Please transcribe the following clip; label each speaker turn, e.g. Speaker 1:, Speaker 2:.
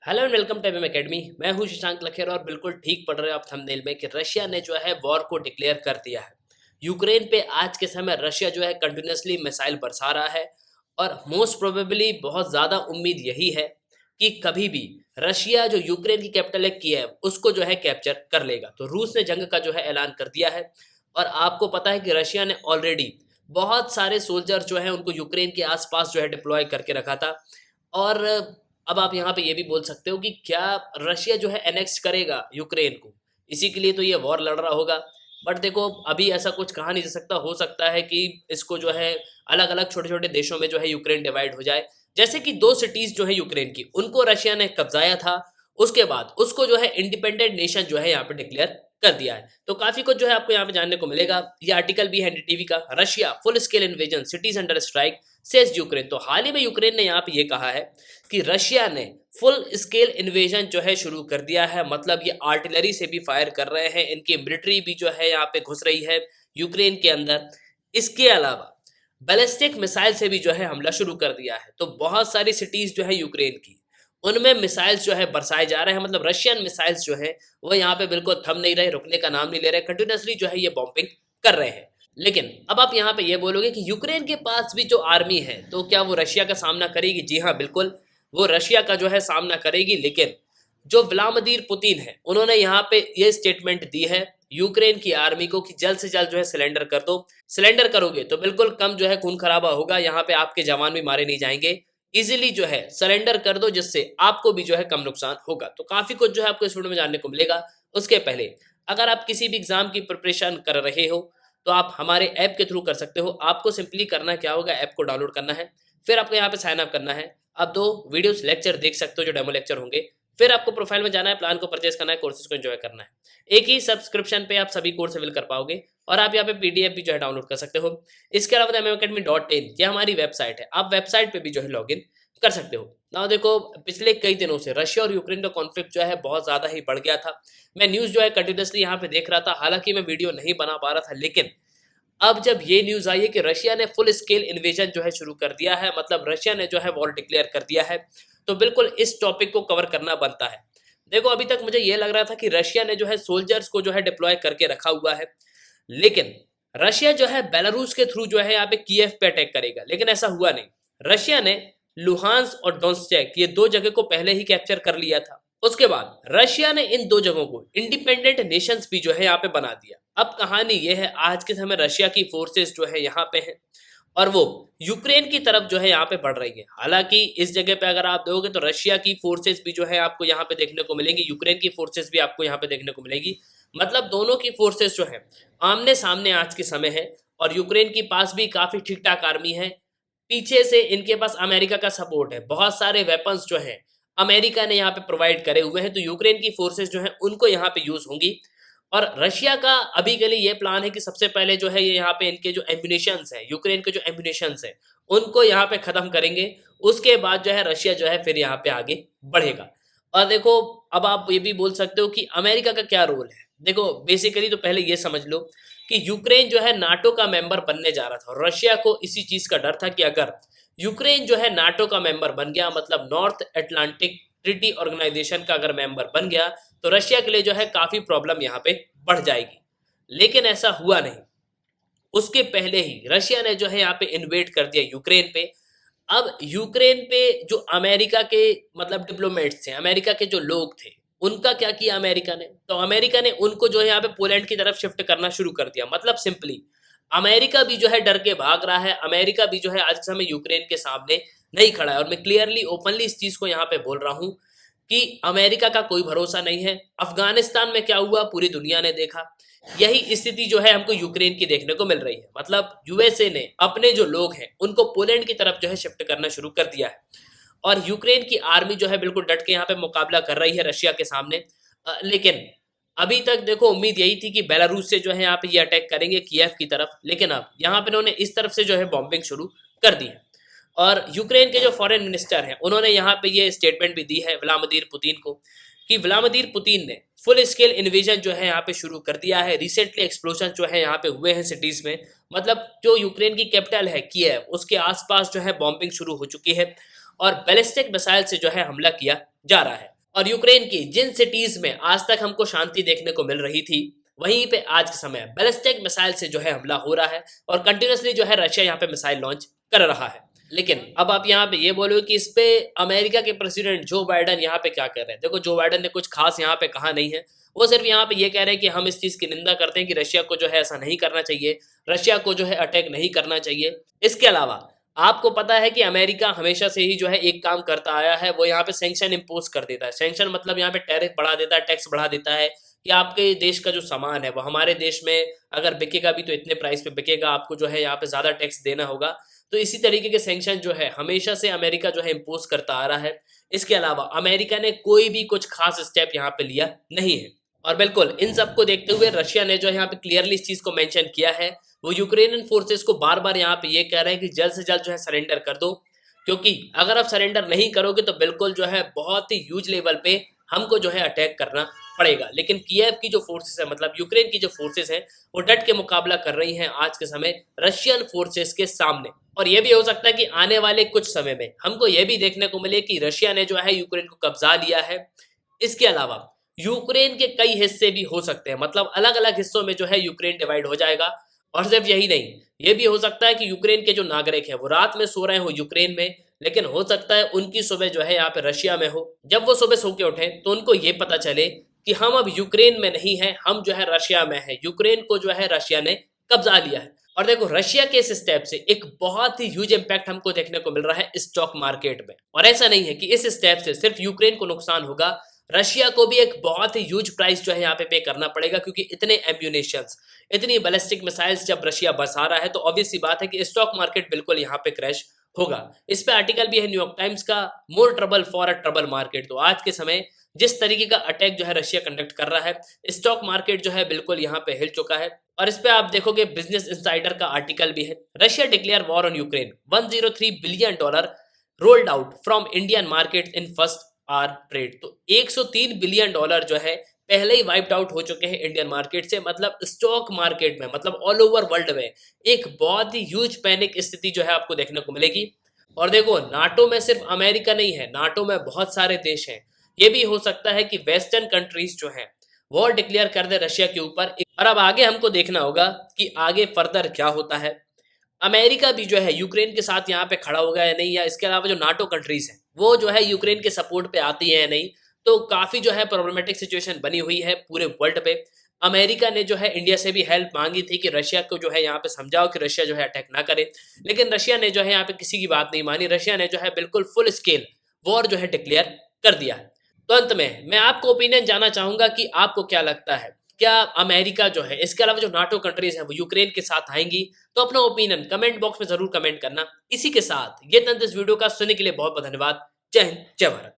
Speaker 1: Hello and welcome to MM academy. मैं हूं शशांक लखेर और बिल्कुल ठीक पढ़ रहे हो आप थंबनेल में कि रशिया ने जो है वॉर को डिक्लेयर कर दिया है यूक्रेन पे। आज के समय रशिया जो है कंटिन्यूसली मिसाइल बरसा रहा है और मोस्ट प्रोबेबली बहुत ज़्यादा उम्मीद यही है कि कभी भी रशिया जो यूक्रेन की कैपिटल है कीव उसको जो है कैप्चर कर लेगा। तो रूस ने जंग का जो है ऐलान कर दिया है और आपको पता है कि रशिया ने ऑलरेडी बहुत सारे सोल्जर जो है उनको यूक्रेन के आसपास जो है डिप्लॉय करके रखा था। और अब आप यहाँ पे ये भी बोल सकते हो कि क्या रशिया जो है एनेक्स करेगा यूक्रेन को, इसी के लिए तो ये वॉर लड़ रहा होगा। बट देखो अभी ऐसा कुछ कहा नहीं जा सकता, हो सकता है कि इसको जो है अलग अलग छोटे छोटे देशों में जो है यूक्रेन डिवाइड हो जाए। जैसे कि दो सिटीज जो है यूक्रेन की उनको रशिया ने कब्जाया था, उसके बाद उसको जो है इंडिपेंडेंट नेशन जो है यहाँ पे डिक्लेयर कर दिया है। तो काफी कुछ जो है आपको यहाँ पे जानने को मिलेगा। ये आर्टिकल भी है एनडीटीवी का, Russia full scale invasion cities under strike says Ukraine. तो हाल ही में यूक्रेन ने यहाँ पे ये कहा है कि रशिया ने फुल स्केल इन्वेजन जो है शुरू कर दिया है। मतलब ये आर्टिलरी से भी फायर कर रहे हैं, इनकी मिलिट्री भी जो है यहाँ पे घुस रही है यूक्रेन के अंदर। इसके अलावा बैलिस्टिक मिसाइल से भी जो है हमला शुरू कर दिया है। तो बहुत सारी सिटीज जो है यूक्रेन की उनमें मिसाइल्स जो है बरसाए जा रहे हैं। मतलब रशियन मिसाइल्स जो है वो यहाँ पे बिल्कुल थम नहीं रहे, रुकने का नाम नहीं ले रहे, कंटिन्यूसली जो है ये बॉम्बिंग कर रहे हैं। लेकिन अब आप यहाँ पे ये बोलोगे कि यूक्रेन के पास भी जो आर्मी है तो क्या वो रशिया का सामना करेगी? जी हाँ बिल्कुल, वो रशिया का जो है सामना करेगी। लेकिन जो व्लादिमीर पुतिन है उन्होंने यहाँ पे ये स्टेटमेंट दी है यूक्रेन की आर्मी को कि जल्द से जल्द जो है सिलेंडर कर दो। सिलेंडर करोगे तो बिल्कुल कम जो है खून खराबा होगा, यहाँ पे आपके जवान भी मारे नहीं जाएंगे। इजीली जो है सरेंडर कर दो जिससे आपको भी जो है कम नुकसान होगा। तो काफी कुछ जो है आपको इस वीडियो में जानने को मिलेगा। उसके पहले अगर आप किसी भी एग्जाम की प्रिपरेशन कर रहे हो तो आप हमारे ऐप के थ्रू कर सकते हो। आपको सिंपली करना क्या होगा, ऐप को डाउनलोड करना है, फिर आपको यहाँ पे साइन अप करना है। आप दो वीडियोस लेक्चर देख सकते हो जो डेमो लेक्चर होंगे। फिर आपको प्रोफाइल में जाना है, प्लान को परचेज करना है, कोर्सेज को एंजॉय करना है। एक ही सब्सक्रिप्शन पे आप सभी कोर्स अवेल कर पाओगे और आप यहाँ पे पीडीएफ भी जो है डाउनलोड कर सकते हो। इसके अलावा MMAcademy.in ये हमारी वेबसाइट है, आप वेबसाइट पे भी जो है लॉगिन कर सकते हो ना। देखो पिछले कई दिनों से रशिया और यूक्रेन का कॉन्फ्लिक्ट जो है बहुत ज्यादा ही बढ़ गया था। मैं न्यूज जो है कंटिन्यूसली यहाँ पे देख रहा था, हालांकि मैं वीडियो नहीं बना पा रहा था। लेकिन अब जब ये न्यूज आई है कि रशिया ने फुल स्केल इन्वेजन जो है शुरू कर दिया है, मतलब रशिया ने जो है वॉर डिक्लेयर कर दिया है, तो बिल्कुल इस टॉपिक को कवर करना बनता है। देखो अभी तक मुझे ये लग रहा था कि रशिया ने जो है सोल्जर्स को जो है डिप्लॉय करके रखा हुआ है, लेकिन रशिया जो है बेलारूस के थ्रू जो है यहाँ पे कीव पे अटैक करेगा, लेकिन ऐसा हुआ नहीं। रशिया ने लुहांस और डोनेत्स्क ये दो जगह को पहले ही कैप्चर कर लिया था। उसके बाद रशिया ने इन दो जगहों को इंडिपेंडेंट नेशंस भी जो है यहाँ पे बना दिया। अब कहानी ये है, आज के समय रशिया की फोर्सेस जो है यहाँ पे हैं और वो यूक्रेन की तरफ जो है यहाँ पे बढ़ रही है। हालांकि इस जगह पे अगर आप देखोगे तो रशिया की फोर्सेस भी जो है आपको यहाँ पे देखने को मिलेंगी, यूक्रेन की फोर्सेस भी आपको यहाँ पे देखने को मिलेगी। मतलब दोनों की फोर्सेस जो है आमने सामने आज के समय है और यूक्रेन के पास भी काफी ठीक ठाक आर्मी है। पीछे से इनके पास अमेरिका का सपोर्ट है, बहुत सारे वेपन्स जो हैं अमेरिका ने यहाँ पे प्रोवाइड करे हुए हैं। तो यूक्रेन की फोर्सेस जो हैं उनको यहाँ पे यूज होंगी। और रशिया का अभी के लिए ये प्लान है कि सबसे पहले जो है ये यहाँ पे इनके जो एम्यूनेशंस हैं, यूक्रेन के जो एम्यूनेशंस हैं उनको यहाँ पे खत्म करेंगे। उसके बाद जो है रशिया जो है फिर यहाँ पे आगे बढ़ेगा। और देखो अब आप ये भी बोल सकते हो कि अमेरिका का क्या रोल है। देखो बेसिकली तो पहले ये समझ लो कि यूक्रेन जो है नाटो का मेंबर बनने जा रहा था और रशिया को इसी चीज का डर था कि अगर यूक्रेन जो है नाटो का मेंबर बन गया, मतलब नॉर्थ अटलांटिक ट्रीटी ऑर्गेनाइजेशन का अगर मेंबर बन गया, तो रशिया के लिए जो है काफी प्रॉब्लम यहाँ पे बढ़ जाएगी। लेकिन ऐसा हुआ नहीं, उसके पहले ही रशिया ने जो है यहाँ पे इन्वेट कर दिया यूक्रेन पे। अब यूक्रेन पे जो अमेरिका के मतलब डिप्लोमेट्स थे, अमेरिका के जो लोग थे, उनका क्या किया अमेरिका ने, तो अमेरिका ने उनको जो है यहाँ पे पोलैंड की तरफ शिफ्ट करना शुरू कर दिया। मतलब सिंपली अमेरिका भी जो है डर के भाग रहा है, अमेरिका भी जो है आज के समय यूक्रेन के सामने नहीं खड़ा है। और मैं क्लियरली ओपनली इस चीज को यहाँ पे बोल रहा हूँ कि अमेरिका का कोई भरोसा नहीं है। अफगानिस्तान में क्या हुआ पूरी दुनिया ने देखा, यही स्थिति जो है हमको यूक्रेन की देखने को मिल रही है। मतलब यूएसए ने अपने जो लोग हैं उनको पोलैंड की तरफ जो है शिफ्ट करना शुरू कर दिया है और यूक्रेन की आर्मी जो है बिल्कुल डट के यहाँ पे मुकाबला कर रही है रशिया के सामने। लेकिन अभी तक देखो उम्मीद यही थी कि बेलारूस से जो है यहाँ पे ये अटैक करेंगे कीव की तरफ, लेकिन अब यहाँ पे इन्होंने इस तरफ से जो है बॉम्बिंग शुरू कर दी है। और यूक्रेन के जो फॉरेन मिनिस्टर हैं उन्होंने यहाँ पे ये स्टेटमेंट भी दी है व्लादिमीर पुतिन को कि व्लादिमीर पुतिन ने फुल स्केल इन्वेजन जो है यहाँ पे शुरू कर दिया है। रिसेंटली एक्सप्लोजन जो है यहाँ पे हुए हैं सिटीज में, मतलब जो यूक्रेन की कैपिटल है कीव उसके आसपास जो है बॉम्बिंग शुरू हो चुकी है और बैलिस्टिक मिसाइल से जो है हमला किया जा रहा है। और यूक्रेन की जिन सिटीज में आज तक हमको शांति देखने को मिल रही थी, वहीं पे आज के समय बैलिस्टिक मिसाइल से जो है हमला हो रहा है और कंटिन्यूसली जो है रशिया यहाँ पे मिसाइल लॉन्च कर रहा है। लेकिन अब आप यहाँ पे ये बोलो कि इस पे अमेरिका के प्रेसिडेंट जो बाइडन यहाँ पे क्या कर रहे हैं। देखो, जो बाइडन ने कुछ खास यहाँ पे कहा नहीं है। वो सिर्फ यहाँ पे ये कह रहे हैं कि हम इस चीज की निंदा करते हैं कि रशिया को जो है ऐसा नहीं करना चाहिए, रशिया को जो है अटैक नहीं करना चाहिए। इसके अलावा आपको पता है कि अमेरिका हमेशा से ही जो है एक काम करता आया है, वो यहाँ पे सैंक्शन इम्पोज कर देता है। सैंक्शन मतलब यहाँ पे टैरिफ बढ़ा देता है, टैक्स बढ़ा देता है कि आपके देश का जो सामान है वो हमारे देश में अगर बिकेगा भी तो इतने प्राइस पे बिकेगा, आपको जो है यहाँ पे ज्यादा टैक्स देना होगा। तो इसी तरीके के सैंक्शन जो है हमेशा से अमेरिका जो है इम्पोज करता आ रहा है। इसके अलावा अमेरिका ने कोई भी कुछ खास स्टेप यहाँ पे लिया नहीं है। और बिल्कुल इन सबको देखते हुए रशिया ने जो यहाँ पे क्लियरली इस चीज को मेंशन किया है, वो यूक्रेनियन फोर्सेस को बार बार यहाँ पे ये कह रहे हैं कि जल्द से जल्द जो है सरेंडर कर दो, क्योंकि अगर आप सरेंडर नहीं करोगे तो बिल्कुल जो है बहुत ही ह्यूज लेवल पे हमको जो है अटैक करना पड़ेगा। लेकिन कीव की जो फोर्सेस है, मतलब यूक्रेन की जो फोर्सेस हैं, वो डट के मुकाबला कर रही हैं आज के समय रशियन फोर्सेस के सामने। और ये भी हो सकता है कि आने वाले कुछ समय में हमको ये भी देखने को मिले कि रशिया ने जो है यूक्रेन को कब्जा लिया है। इसके अलावा यूक्रेन के कई हिस्से भी हो सकते हैं, मतलब अलग अलग हिस्सों में जो है यूक्रेन डिवाइड हो जाएगा। और सिर्फ यही नहीं, ये भी हो सकता है कि यूक्रेन के जो नागरिक हैं वो रात में सो रहे हो यूक्रेन में, लेकिन हो सकता है उनकी सुबह जो है यहाँ पे रशिया में हो। जब वो सुबह सो के उठे तो उनको ये पता चले कि हम अब यूक्रेन में नहीं है, हम जो है रशिया में है, यूक्रेन को जो है रशिया ने कब्जा लिया है। और देखो, रशिया के इस स्टेप से एक बहुत ही ह्यूज इम्पैक्ट हमको देखने को मिल रहा है स्टॉक मार्केट में। और ऐसा नहीं है कि इस स्टेप से सिर्फ यूक्रेन को नुकसान होगा, रशिया को भी एक बहुत ही ह्यूज प्राइस जो है यहाँ पे करना पड़ेगा, क्योंकि इतने एम्यूनेशंस, इतनी बैलिस्टिक मिसाइल्स जब रशिया बरसा रहा है तो ऑब्वियस सी बात है कि स्टॉक मार्केट बिल्कुल यहाँ पे क्रैश होगा। इस पे आर्टिकल भी है न्यूयॉर्क टाइम्स का, more trouble for a trouble market. तो आज के समय जिस तरीके का अटैक जो है रशिया कंडक्ट कर रहा है, स्टॉक मार्केट जो है बिल्कुल यहाँ पे हिल चुका है। और इस पे आप देखोगे बिजनेस इंसाइडर का आर्टिकल भी है, Russia declare war on Ukraine, $103 billion rolled out from Indian market in first hour trade. तो $103 बिलियन जो है पहले ही वाइप्ड आउट हो चुके हैं इंडियन मार्केट से। मतलब स्टॉक मार्केट में, मतलब ऑल ओवर वर्ल्ड में एक बहुत ही ह्यूज पैनिक स्थिति जो है आपको देखने को मिलेगी। और देखो, नाटो में सिर्फ अमेरिका नहीं है, नाटो में बहुत सारे देश हैं। ये भी हो सकता है कि वेस्टर्न कंट्रीज जो हैं वॉर डिक्लेयर कर दे रशिया के ऊपर। और अब आगे हमको देखना होगा कि आगे फर्दर क्या होता है। अमेरिका भी जो है यूक्रेन के साथ यहाँ पे खड़ा होगा या नहीं, या इसके अलावा जो नाटो कंट्रीज हैं वो जो है यूक्रेन के सपोर्ट पे आती है या नहीं। तो काफी जो है प्रॉब्लमेटिक सिचुएशन बनी हुई है पूरे वर्ल्ड पे। अमेरिका ने जो है इंडिया से भी हेल्प मांगी थी कि रशिया को जो है यहाँ पे समझाओ कि रशिया जो है अटैक ना करे, लेकिन रशिया ने जो है यहाँ पे किसी की बात नहीं मानी। रशिया ने जो है बिल्कुल फुल स्केल वॉर जो है डिक्लेयर कर दिया है। तो अंत में मैं आपको ओपिनियन जानना चाहूंगा कि आपको क्या लगता है, क्या अमेरिका जो है, इसके अलावा जो नाटो कंट्रीज हैं, वो यूक्रेन के साथ आएंगी? तो अपना ओपिनियन कमेंट बॉक्स में जरूर कमेंट करना। इसी के साथ ये तंत्र इस वीडियो का सुनने के लिए बहुत बहुत धन्यवाद। जय हिंद, जय भारत।